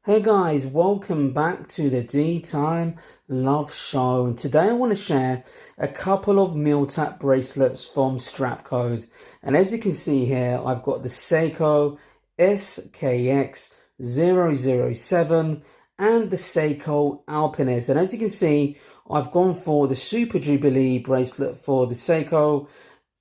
Hey guys, welcome back to the DeeTimeLove show, and today I want to share a couple of Miltat bracelets from Strapcode. And as you can see here, I've got the Seiko SKX 007 and the Seiko Alpinist. And as you can see, I've gone for the Super Jubilee bracelet for the Seiko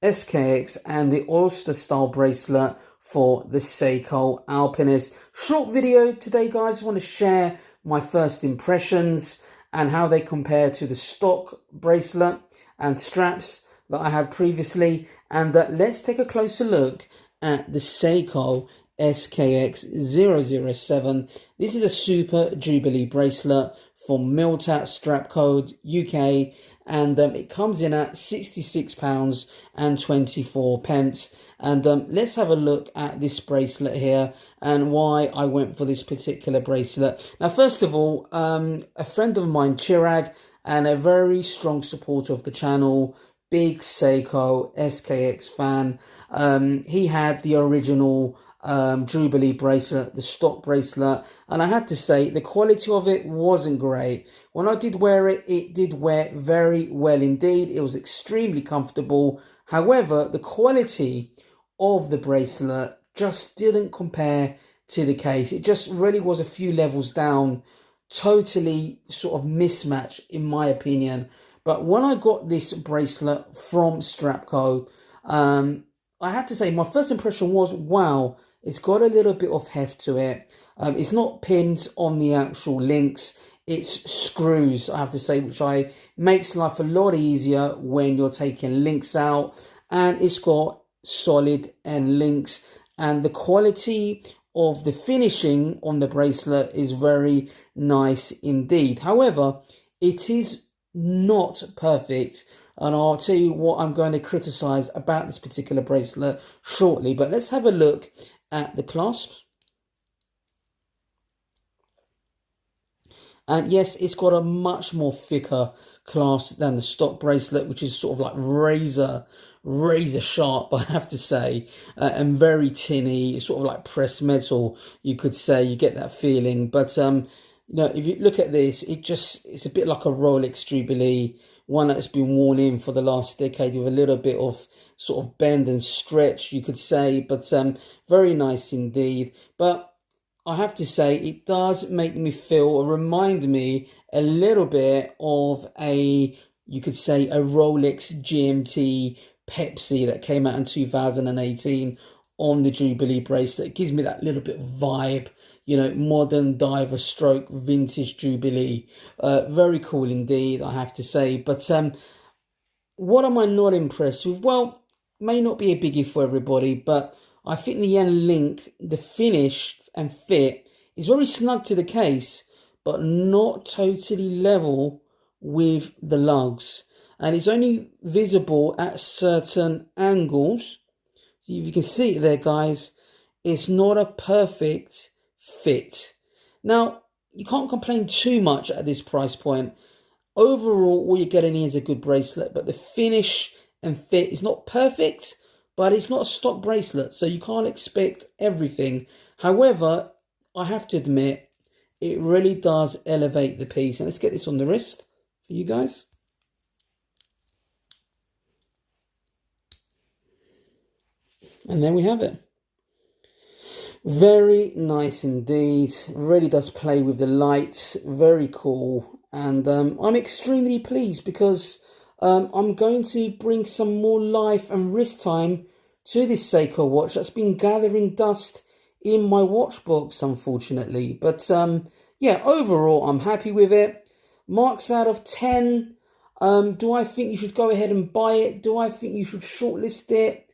SKX and the Oyster style bracelet for the Seiko Alpinist. Short video today, guys. I want to share my first impressions and how they compare to the stock bracelet and straps that I had previously. And let's take a closer look at the Seiko SKX 007. This is a Super Jubilee bracelet from Miltat Strapcode UK, and it comes in at £66.24. And let's have a look at this bracelet here and why I went for this particular bracelet. Now, first of all, a friend of mine, Chirag, and a very strong supporter of the channel, big Seiko SKX fan. He had the original Jubilee bracelet, the stock bracelet, and I had to say the quality of it wasn't great. When I did wear it, it did wear very well indeed. It was extremely comfortable. However, the quality of the bracelet just didn't compare to the case. It just really was a few levels down, totally sort of mismatched in my opinion. But when I got this bracelet from Strapcode, I had to say my first impression was, wow, it's got a little bit of heft to it. It's not pins on the actual links, it's screws, I have to say, which makes life a lot easier when you're taking links out. And it's got solid end links, and the quality of the finishing on the bracelet is very nice indeed. However, it is not perfect, and I'll tell you what I'm going to criticize about this particular bracelet shortly. But let's have a look at the clasp. And yes, it's got a much more thicker clasp than the stock bracelet, which is sort of like razor sharp, I have to say, and very tinny. It's sort of like pressed metal, you could say. You get that feeling. But you know, if you look at this, it's a bit like a Rolex Jubilee, one that's been worn in for the last decade with a little bit of sort of bend and stretch, you could say. But very nice indeed. But I have to say, it does make me feel, or remind me a little bit of you could say, a Rolex GMT Pepsi that came out in 2018 on the Jubilee bracelet. It gives me that little bit of vibe, you know, modern diver stroke vintage Jubilee. Very cool indeed, I have to say. But what am I not impressed with? Well, may not be a biggie for everybody, but I think the end link, the finish and fit is very snug to the case, but not totally level with the lugs. And it's only visible at certain angles. So if you can see it there, guys, it's not a perfect fit. Now, you can't complain too much at this price point. Overall, all you're getting is a good bracelet, but the finish and fit is not perfect, but it's not a stock bracelet, so you can't expect everything. However, I have to admit, it really does elevate the piece. And let's get this on the wrist for you guys. And there we have it. Very nice indeed. Really does play with the light. Very cool. And I'm extremely pleased because I'm going to bring some more life and wrist time to this Seiko watch that's been gathering dust in my watch box, unfortunately. But yeah, overall, I'm happy with it. Marks out of 10. Do I think you should go ahead and buy it? Do I think you should shortlist it?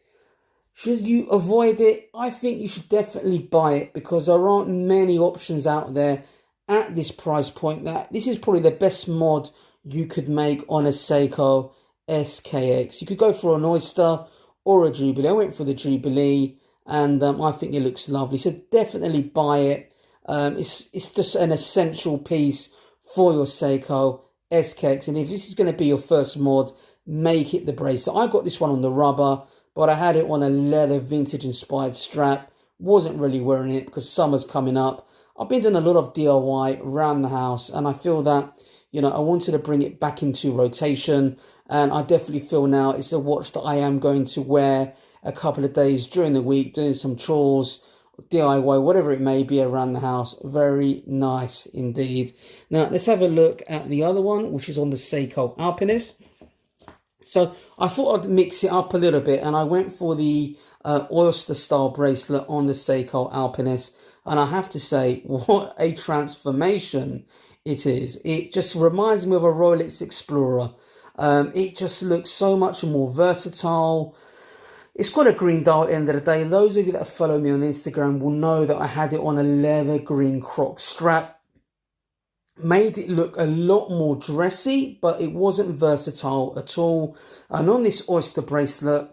Should you avoid it? I think you should definitely buy it because there aren't many options out there at this price point. This is probably the best mod you could make on a Seiko SKX. You could go for an Oyster or a Jubilee. I went for the Jubilee, and I think it looks lovely. So definitely buy it. It's just an essential piece for your Seiko SKX. And if this is going to be your first mod, make it the bracelet. I got this one on the rubber, but I had it on a leather vintage inspired strap. Wasn't really wearing it because summer's coming up. I've been doing a lot of DIY around the house, and I feel that, you know, I wanted to bring it back into rotation, and I definitely feel now it's a watch that I am going to wear a couple of days during the week, doing some chores, DIY, whatever it may be around the house. Very nice indeed. Now, let's have a look at the other one, which is on the Seiko Alpinist. So I thought I'd mix it up a little bit, and I went for the Oyster style bracelet on the Seiko Alpinist. And I have to say, what a transformation it is. It just reminds me of a Rolex Explorer. It just looks so much more versatile. It's got a green dial at the end of the day. Those of you that follow me on Instagram will know that I had it on a leather green croc strap. Made it look a lot more dressy, but it wasn't versatile at all. And on this Oyster bracelet,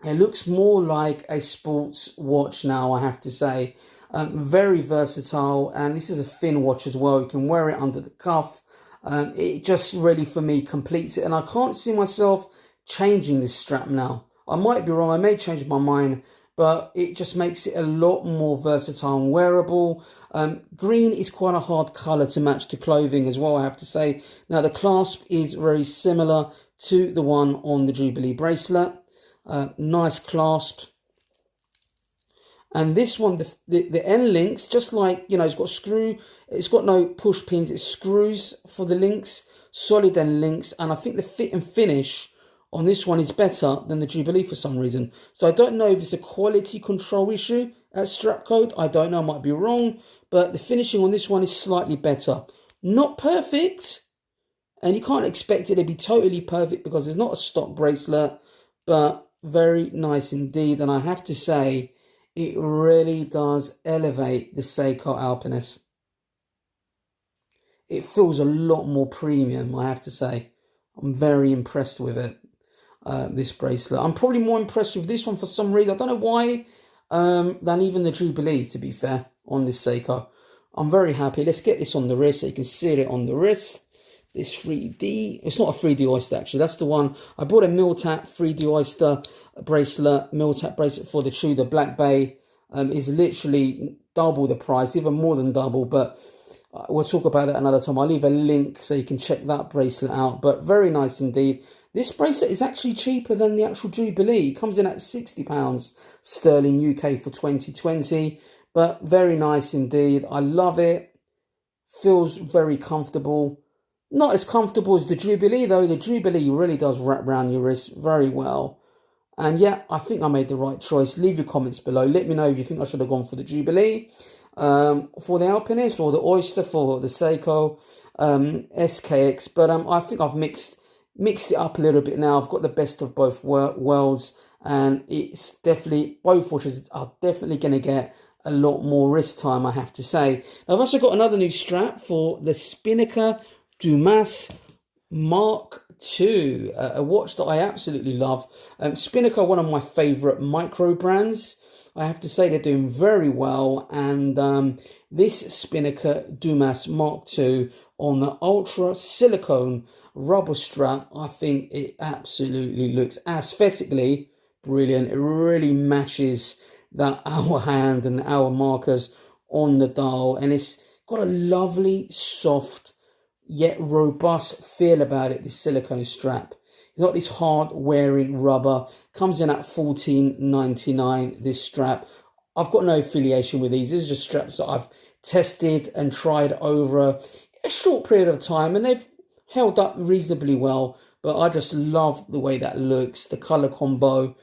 it looks more like a sports watch now, I have to say. Very versatile, and this is a thin watch as well. You can wear it under the cuff. It just really, for me, completes it. And I can't see myself changing this strap now. I might be wrong, I may change my mind, but it just makes it a lot more versatile and wearable. Green is quite a hard colour to match to clothing as well, I have to say. Now, the clasp is very similar to the one on the Jubilee bracelet. Nice clasp. And this one, the end links, just like, you know, it's got screw, it's got no push pins, it's screws for the links, solid end links, and I think the fit and finish on this one is better than the Jubilee for some reason. So I don't know if it's a quality control issue at Strapcode. I don't know, I might be wrong. But the finishing on this one is slightly better. Not perfect. And you can't expect it to be totally perfect because it's not a stock bracelet. But very nice indeed. And I have to say, it really does elevate the Seiko Alpinist. It feels a lot more premium, I have to say. I'm very impressed with it. This bracelet. I'm probably more impressed with this one for some reason. I don't know why, than even the Jubilee, to be fair, on this Seiko. I'm very happy. Let's get this on the wrist so you can see it on the wrist. This 3D, it's not a 3D Oyster actually, that's the one. I bought a Miltat 3D Oyster bracelet, Miltat bracelet for the Tudor Black Bay. Is literally double the price, even more than double, but we'll talk about that another time. I'll leave a link so you can check that bracelet out, but very nice indeed. This bracelet is actually cheaper than the actual Jubilee. It comes in at £60 sterling UK for 2020, but very nice indeed. I love it. Feels very comfortable. Not as comfortable as the Jubilee though. The Jubilee really does wrap around your wrist very well. And yeah, I think I made the right choice. Leave your comments below. Let me know if you think I should have gone for the Jubilee, for the Alpinist, or the Oyster for the Seiko SKX. But I think I've mixed it up a little bit now. I've got the best of both worlds, and it's definitely, both watches are definitely going to get a lot more wrist time, I have to say. I've also got another new strap for the Spinnaker Dumas Mark II, a watch that I absolutely love. Spinnaker, one of my favorite micro brands. I have to say they're doing very well, and this Spinnaker Dumas Mark II on the ultra silicone rubber strap, I think it absolutely looks aesthetically brilliant. It really matches that hour hand and the hour markers on the dial, and it's got a lovely, soft yet robust feel about it, this silicone strap. It's not this hard wearing rubber. Comes in at $14.99, this strap. I've got no affiliation with these. These are just straps that I've tested and tried over a short period of time, and they've held up reasonably well. But I just love the way that looks. The color combo,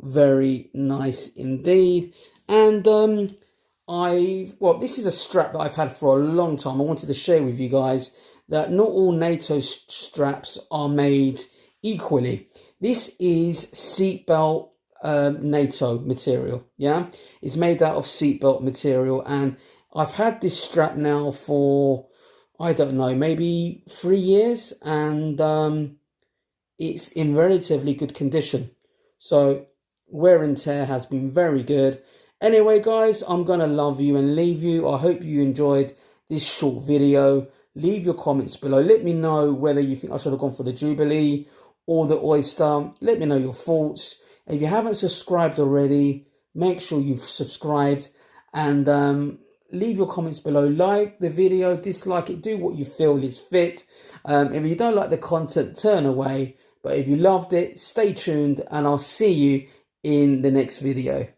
very nice indeed. And well, this is a strap that I've had for a long time. I wanted to share with you guys that not all NATO straps are made equally. This is seatbelt NATO material. Yeah, it's made out of seatbelt material, and I've had this strap now for, I don't know, maybe 3 years, and it's in relatively good condition. So wear and tear has been very good. Anyway, guys, I'm gonna love you and leave you. I hope you enjoyed this short video. Leave your comments below. Let me know whether you think I should have gone for the Jubilee or the Oyster. Let me know your thoughts. If you haven't subscribed already, make sure you've subscribed, and leave your comments below. Like the video, dislike it, do what you feel is fit. If you don't like the content, turn away. But if you loved it, stay tuned, and I'll see you in the next video.